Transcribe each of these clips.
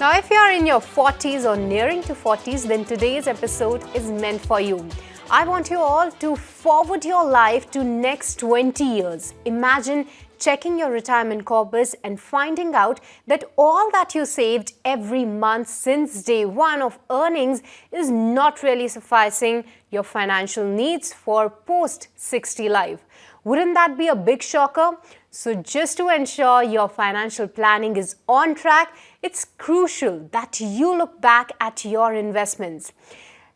Now, if you are in your 40s or nearing to 40s, then today's episode is meant for you. I want you all to forward your life to next 20 years. Imagine checking your retirement corpus and finding out that all that you saved every month since day one of earnings is not really sufficing your financial needs for post 60 life. Wouldn't that be a big shocker? So just to ensure your financial planning is on track, it's crucial that you look back at your investments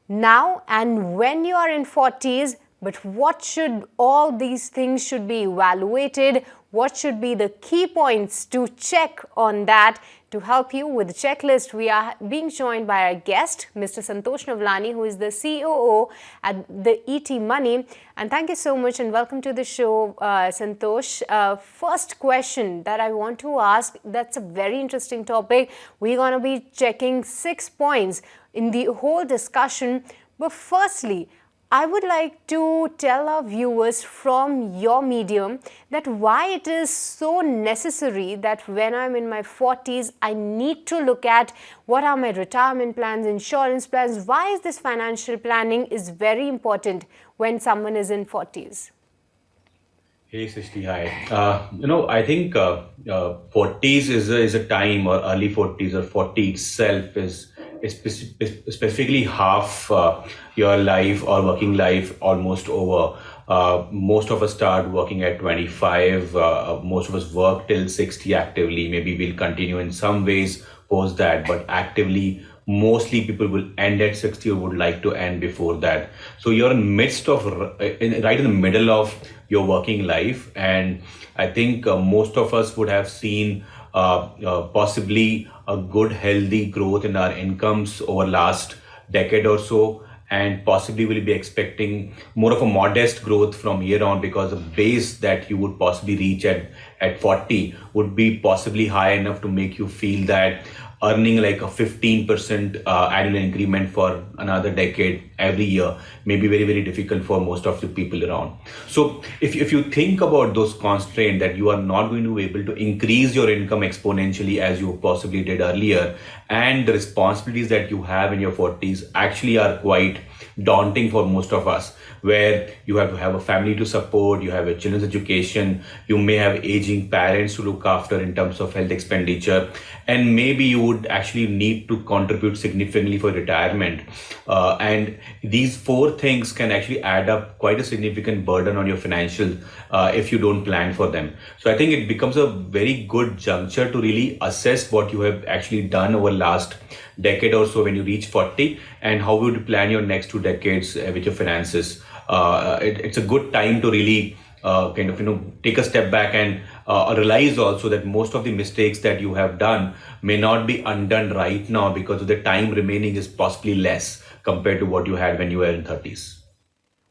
now and when you are in 40s. But what should all these things should be evaluated? What should be the key points to check on that? To help you with the checklist, we are being joined by our guest, Mr. Santosh Navlani, who is the COO at the ET Money. And thank you so much and welcome to the show, Santosh. First question that I want to ask, that's a very interesting topic. We're going to be checking 6 points in the whole discussion. But firstly, I would like to tell our viewers from your medium that why it is so necessary that when I'm in my 40s, I need to look at what are my retirement plans, insurance plans. Why is this financial planning is very important when someone is in 40s? Hey, Srishti, hi. I think 40s is a time, or early 40s or 40 itself is specifically half your life or working life almost over. Most of us start working at 25. Most of us work till 60 actively. Maybe we'll continue in some ways post that, but actively, mostly people will end at 60 or would like to end before that. So you're in midst of right in the middle of your working life, and I think most of us would have seen possibly a good healthy growth in our incomes over last decade or so, and possibly will be expecting more of a modest growth from here on, because the base that you would possibly reach at 40 would be possibly high enough to make you feel that earning like a 15% annual increment for another decade every year may be very, very difficult for most of the people around. So if you think about those constraints that you are not going to be able to increase your income exponentially as you possibly did earlier, and the responsibilities that you have in your 40s actually are quite daunting for most of us, where you have to have a family to support, you have a children's education, you may have aging parents to look after in terms of health expenditure, and maybe you would actually need to contribute significantly for retirement. And these four things can actually add up quite a significant burden on your financial if you don't plan for them. So I think it becomes a very good juncture to really assess what you have actually done over last decade or so when you reach 40, and how would you plan your next 2 decades with your finances. It's a good time to really take a step back and realize also that most of the mistakes that you have done may not be undone right now, because the time remaining is possibly less compared to what you had when you were in 30s.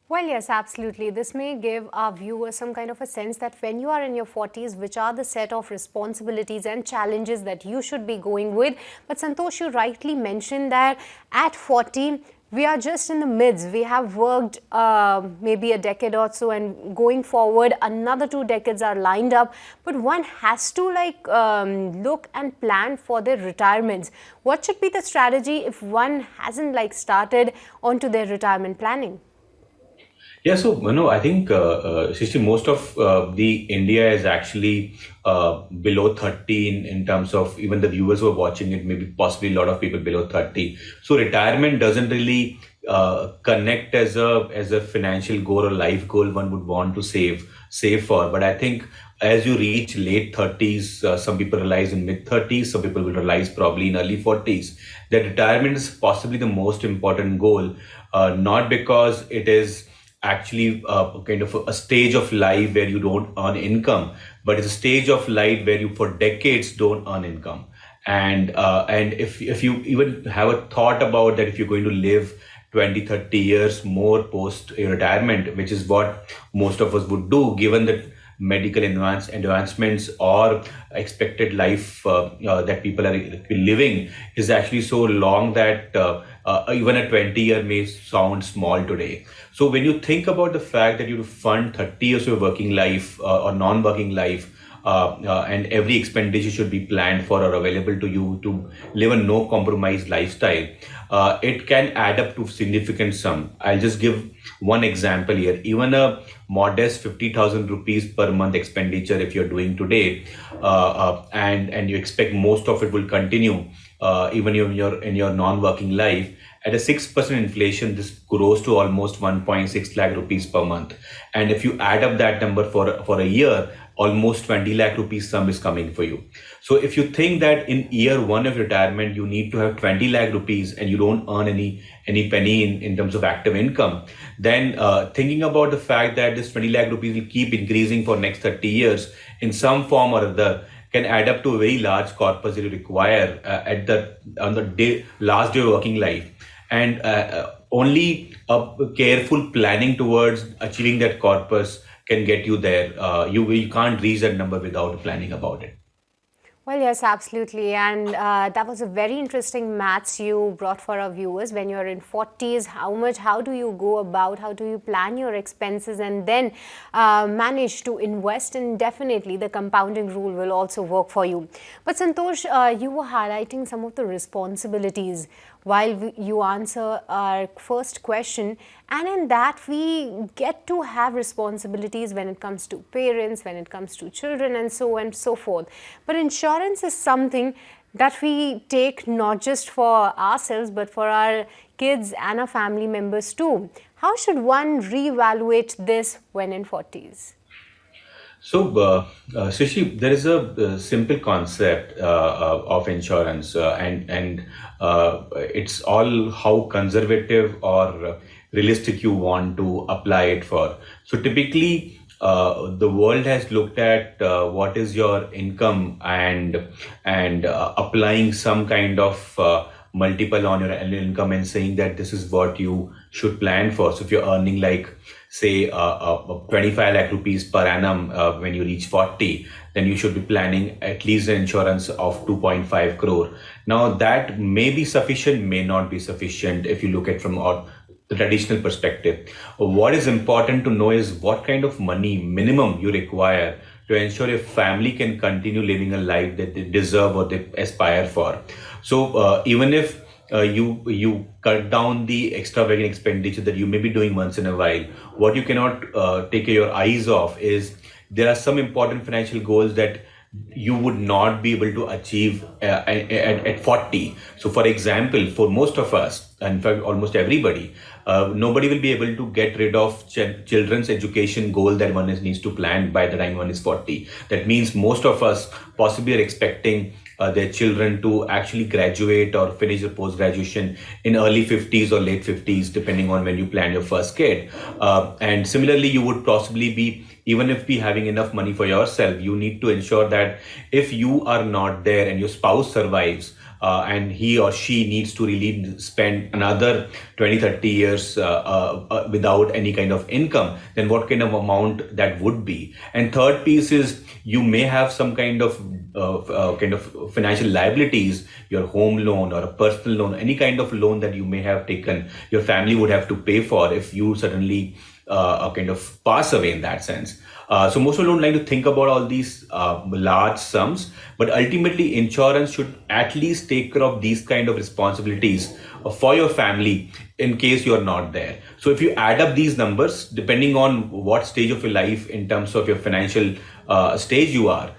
Well, yes, absolutely. This may give our viewers some kind of a sense that when you are in your 40s, which are the set of responsibilities and challenges that you should be going with. But Santosh, you rightly mentioned that at 40, we are just in the midst. We have worked maybe a decade or so, and going forward, another 2 decades are lined up. But one has to look and plan for their retirements. What should be the strategy if one hasn't started onto their retirement planning? Yeah, so I think Srishti, most of the India is actually below 30 in terms of even the viewers who are watching it, maybe possibly a lot of people below 30. So retirement doesn't really connect as a financial goal or life goal one would want to save for. But I think as you reach late 30s, some people realize in mid 30s, some people will realize probably in early 40s that retirement is possibly the most important goal, not because it is actually kind of a stage of life where you don't earn income, but it's a stage of life where you for decades don't earn income. And if you even have a thought about that, if you're going to live 20, 30 years more post retirement, which is what most of us would do, given that medical advancements or expected life that people are living is actually so long that even a 20-year may sound small today. So when you think about the fact that you fund 30 years of your working life or non-working life and every expenditure should be planned for or available to you to live a no compromise lifestyle, it can add up to significant sum. I'll just give one example here. Even a modest 50,000 rupees per month expenditure, if you're doing today, and you expect most of it will continue even in your non-working life, at a 6% inflation, this grows to almost 1.6 lakh rupees per month. And if you add up that number for a year, almost 20 lakh rupees sum is coming for you. So if you think that in year one of retirement, you need to have 20 lakh rupees and you don't earn any penny in terms of active income, then thinking about the fact that this 20 lakh rupees will keep increasing for next 30 years in some form or other can add up to a very large corpus that you require on the last day of working life. And only a careful planning towards achieving that corpus can get you there. You can't reach that number without planning about it. Well, yes, absolutely. And that was a very interesting maths you brought for our viewers. When you're in 40s, how do you go about, how do you plan your expenses and then manage to invest? And definitely the compounding rule will also work for you. But Santosh, you were highlighting some of the responsibilities while you answer our first question, and in that we get to have responsibilities when it comes to parents, when it comes to children, and so on and so forth. But insurance is something that we take not just for ourselves but for our kids and our family members too. How should one reevaluate this when in 40s? So, Shishi, there is a simple concept of insurance, and it's all how conservative or realistic you want to apply it for. So, typically, the world has looked at what is your income and applying some kind of multiple on your annual income and saying that this is what you should plan for. So if you're earning like say 25 lakh rupees per annum when you reach 40, then you should be planning at least an insurance of 2.5 crore. Now that may be sufficient, may not be sufficient if you look at from the traditional perspective. What is important to know is what kind of money minimum you require to ensure your family can continue living a life that they deserve or they aspire for. So even if you cut down the extravagant expenditure that you may be doing once in a while, what you cannot take your eyes off is there are some important financial goals that you would not be able to achieve at 40. So for example, for most of us, in fact almost everybody, nobody will be able to get rid of children's education goal that one needs to plan by the time one is 40. That means most of us possibly are expecting their children to actually graduate or finish their post-graduation in early 50s or late 50s, depending on when you plan your first kid. And similarly, you would possibly be, even if be having enough money for yourself, you need to ensure that if you are not there and your spouse survives, and he or she needs to really spend another 20-30 years without any kind of income, then what kind of amount that would be. And third piece is you may have some kind of financial liabilities, your home loan or a personal loan, any kind of loan that you may have taken, your family would have to pay for if you suddenly kind of pass away in that sense. So most people don't like to think about all these large sums, but ultimately insurance should at least take care of these kind of responsibilities for your family in case you are not there. So if you add up these numbers, depending on what stage of your life in terms of your financial stage you are,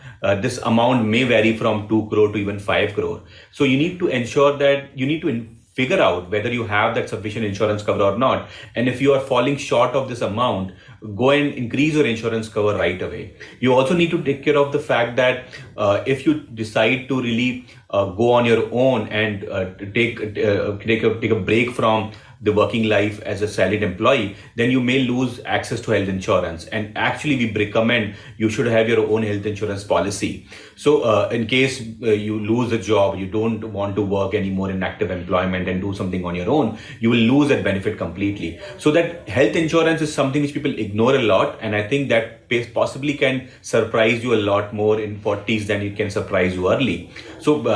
this amount may vary from 2 crore to even 5 crore. So you need to ensure that you need to figure out whether you have that sufficient insurance cover or not. And if you are falling short of this amount, go and increase your insurance cover right away. You also need to take care of the fact that if you decide to really go on your own and take a break from the working life as a salaried employee, then you may lose access to health insurance. And actually, we recommend you should have your own health insurance policy. So in case you lose a job, you don't want to work anymore in active employment and do something on your own, you will lose that benefit completely. So that health insurance is something which people ignore a lot. And I think that possibly can surprise you a lot more in 40s than it can surprise you early. So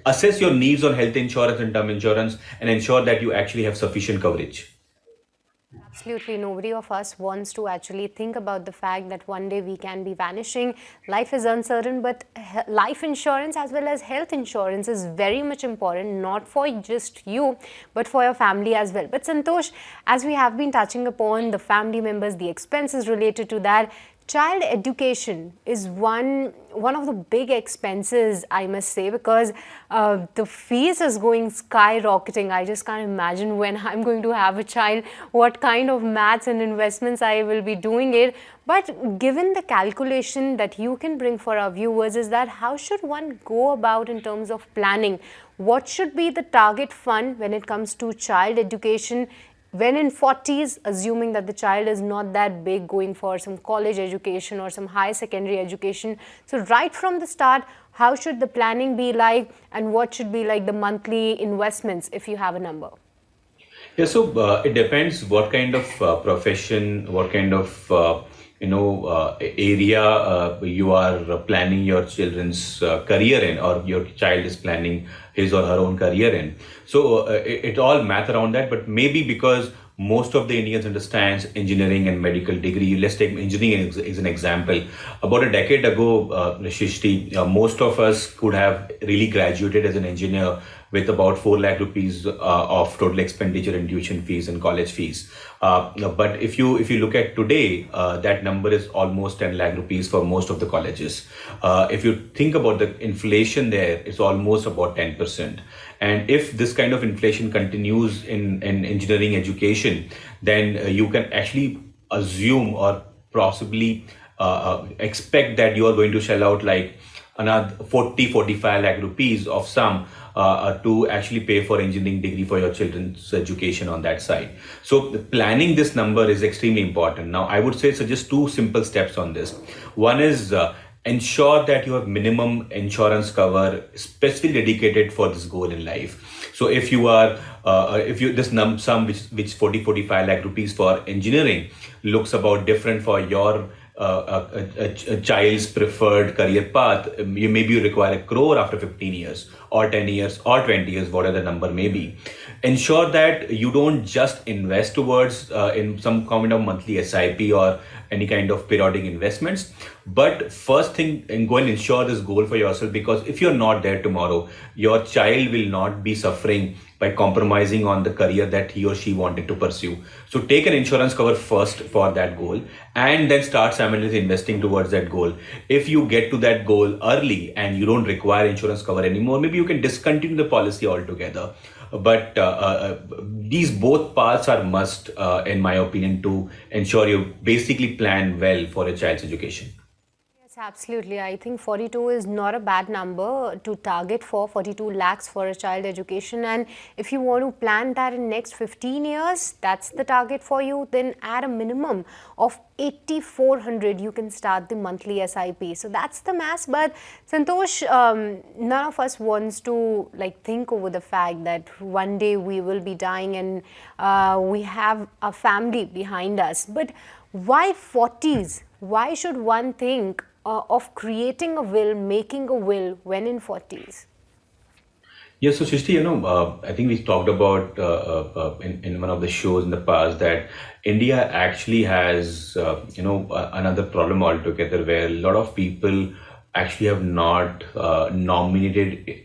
assess your needs on health insurance and term insurance and ensure that you actually have sufficient coverage. Absolutely, nobody of us wants to actually think about the fact that one day we can be vanishing. Life is uncertain, but life insurance as well as health insurance is very much important, not for just you, but for your family as well. But Santosh, as we have been touching upon the family members, the expenses related to that, child education is one of the big expenses, I must say, because the fees is going skyrocketing. I just can't imagine when I'm going to have a child what kind of maths and investments I will be doing it. But given the calculation that you can bring for our viewers, is that how should one go about in terms of planning? What should be the target fund when it comes to child education when in 40s, assuming that the child is not that big, going for some college education or some high secondary education? So right from the start, how should the planning be like, and what should be like the monthly investments if you have a number? Yeah, so it depends what kind of profession, what kind of area you are planning your children's career in, or your child is planning his or her own career in. So it all math around that. But maybe because most of the Indians understands engineering and medical degree. Let's take engineering as an example. About a decade ago, Shishti, most of us could have really graduated as an engineer with about 4 lakh rupees of total expenditure in tuition fees and college fees. But if you look at today, that number is almost 10 lakh rupees for most of the colleges. If you think about the inflation there, it's almost about 10%. And if this kind of inflation continues in engineering education, then you can actually assume or possibly expect that you are going to shell out like another 45 lakh rupees of sum to actually pay for engineering degree for your children's education on that side. So planning this number is extremely important. Now, I would say suggest two simple steps on this. One is ensure that you have minimum insurance cover specifically dedicated for this goal in life. So if you are if you this sum which 45 lakh rupees for engineering looks about different for your a child's preferred career path, you maybe you require a crore after 15 years or 10 years or 20 years, whatever the number may be. Ensure that you don't just invest towards in some kind of monthly SIP or any kind of periodic investments, but first thing, and go and ensure this goal for yourself, because if you're not there tomorrow, your child will not be suffering by compromising on the career that he or she wanted to pursue. So take an insurance cover first for that goal, and then start simultaneously investing towards that goal. If you get to that goal early and you don't require insurance cover anymore, maybe you can discontinue the policy altogether. But these both paths are must, in my opinion, to ensure you basically plan well for a child's education. Yes, absolutely. I think 42 is not a bad number to target for, 42 lakhs for a child education. And if you want to plan that in next 15 years, that's the target for you, then at a minimum of 8,400, you can start the monthly SIP. So that's the mass. But Santosh, none of us wants to like think over the fact that one day we will be dying and we have a family behind us. But why 40s? Why should one think of creating a will, making a will when in 40s? Yes, so Srishti, I think we talked about in one of the shows in the past that India actually has, another problem altogether where a lot of people actually have not nominated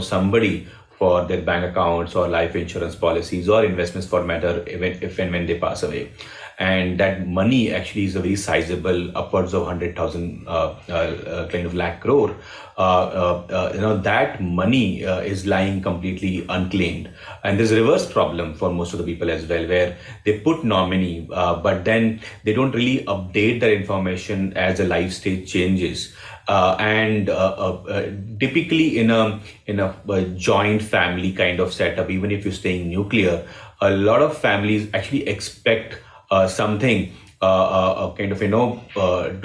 somebody for their bank accounts or life insurance policies or investments for matter, even if and when they pass away. And that money actually is a very sizable, upwards of 100,000 kind of lakh crore. That money is lying completely unclaimed. And there's a reverse problem for most of the people as well, where they put nominee, but then they don't really update their information as the life stage changes. Typically in a joint family kind of setup, even if you're staying nuclear, a lot of families actually expect something to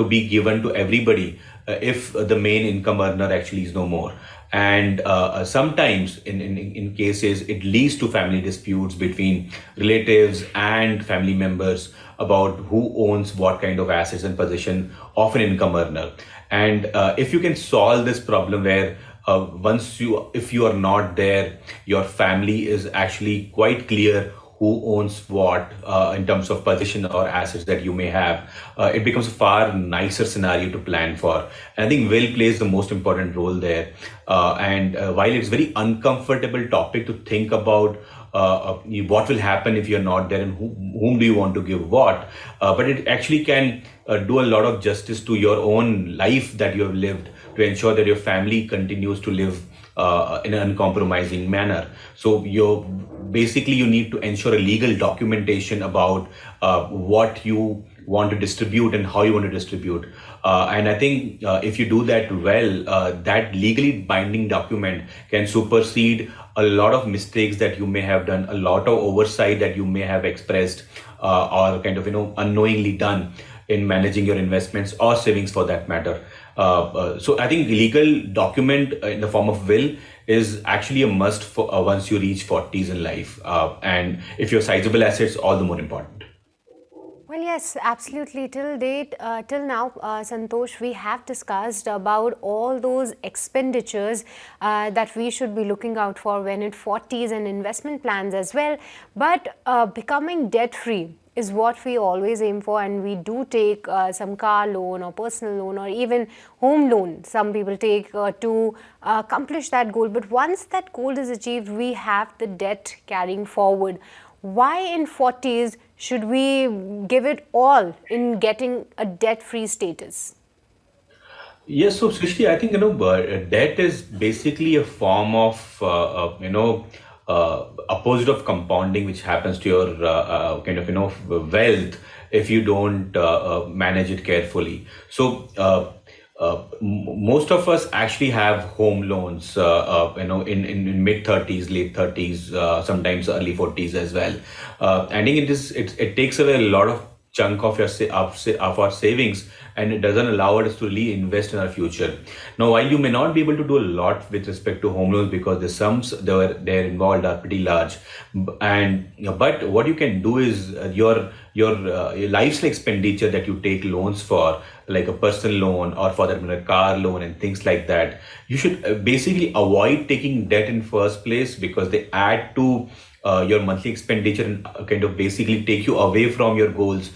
be given to everybody if the main income earner actually is no more. And sometimes in cases it leads to family disputes between relatives and family members about who owns what kind of assets and possession of an income earner. And if you can solve this problem where if you are not there, your family is actually quite clear who owns what in terms of position or assets that you may have, it becomes a far nicer scenario to plan for. And I think will plays the most important role there. And while it's very uncomfortable topic to think about what will happen if you're not there and whom do you want to give what, but it actually can do a lot of justice to your own life that you have lived to ensure that your family continues to live in an uncompromising manner. So you need to ensure a legal documentation about what you want to distribute and how you want to distribute. And I think if you do that well, that legally binding document can supersede a lot of mistakes that you may have done, a lot of oversight that you may have expressed or kind of unknowingly done in managing your investments or savings for that matter. So I think legal document in the form of will is actually a must for once you reach 40s in life. And if you're sizable assets, all the more important. Well, yes, absolutely. Till now, Santosh, we have discussed about all those expenditures that we should be looking out for when in 40s and investment plans as well. But becoming debt-free is what we always aim for, and we do take some car loan or personal loan or even home loan. Some people take to accomplish that goal. But once that goal is achieved, we have the debt carrying forward. Why in 40s should we give it all in getting a debt-free status? Yes, so Srishti, I think debt is basically a form of opposite of compounding, which happens to your wealth if you don't manage it carefully. So most of us actually have home loans, in mid 30s, late 30s, sometimes early 40s as well. I think it takes away a lot of chunk of of our savings, and it doesn't allow us to really invest in our future. Now, while you may not be able to do a lot with respect to home loans because the sums they're involved are pretty large, and but what you can do is your lifestyle expenditure that you take loans for, like a personal loan or for that matter, a car loan and things like that, you should basically avoid taking debt in first place because they add to your monthly expenditure and kind of basically take you away from your goals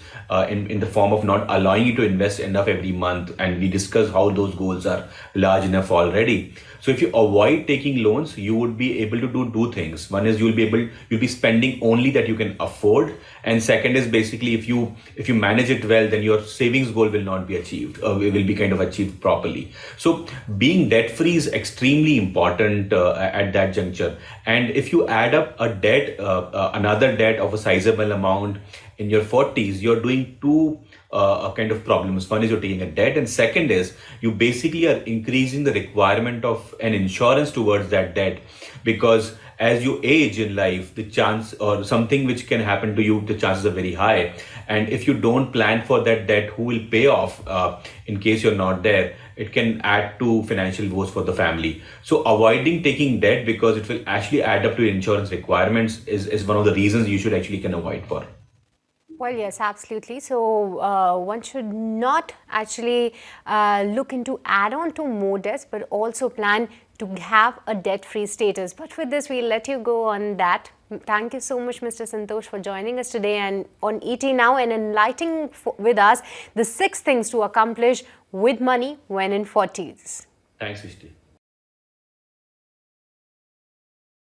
in the form of not allowing you to invest enough every month. And we discussed how those goals are large enough already. So if you avoid taking loans, you would be able to do two things. One is you'll be spending only that you can afford, and second is basically if you manage it well, then your savings goal will not be achieved. It will be kind of achieved properly. So being debt free is extremely important at that juncture. And if you add up a debt, another debt of a sizable amount in your 40s, you're doing two kind of problems. One is you're taking a debt, and second is you basically are increasing the requirement of an insurance towards that debt, because as you age in life, the chance or something which can happen to you, the chances are very high. And if you don't plan for that debt, who will pay off in case you're not there? It can add to financial woes for the family. So avoiding taking debt because it will actually add up to insurance requirements is one of the reasons you should actually can avoid for. Well, yes, absolutely. So one should not actually look into add-on to more debts, but also plan to have a debt-free status. But with this, we'll let you go on that. Thank you so much, Mr. Santosh, for joining us today and on ET Now and enlightening with us the 6 things to accomplish with money when in 40s. Thanks, Vishti.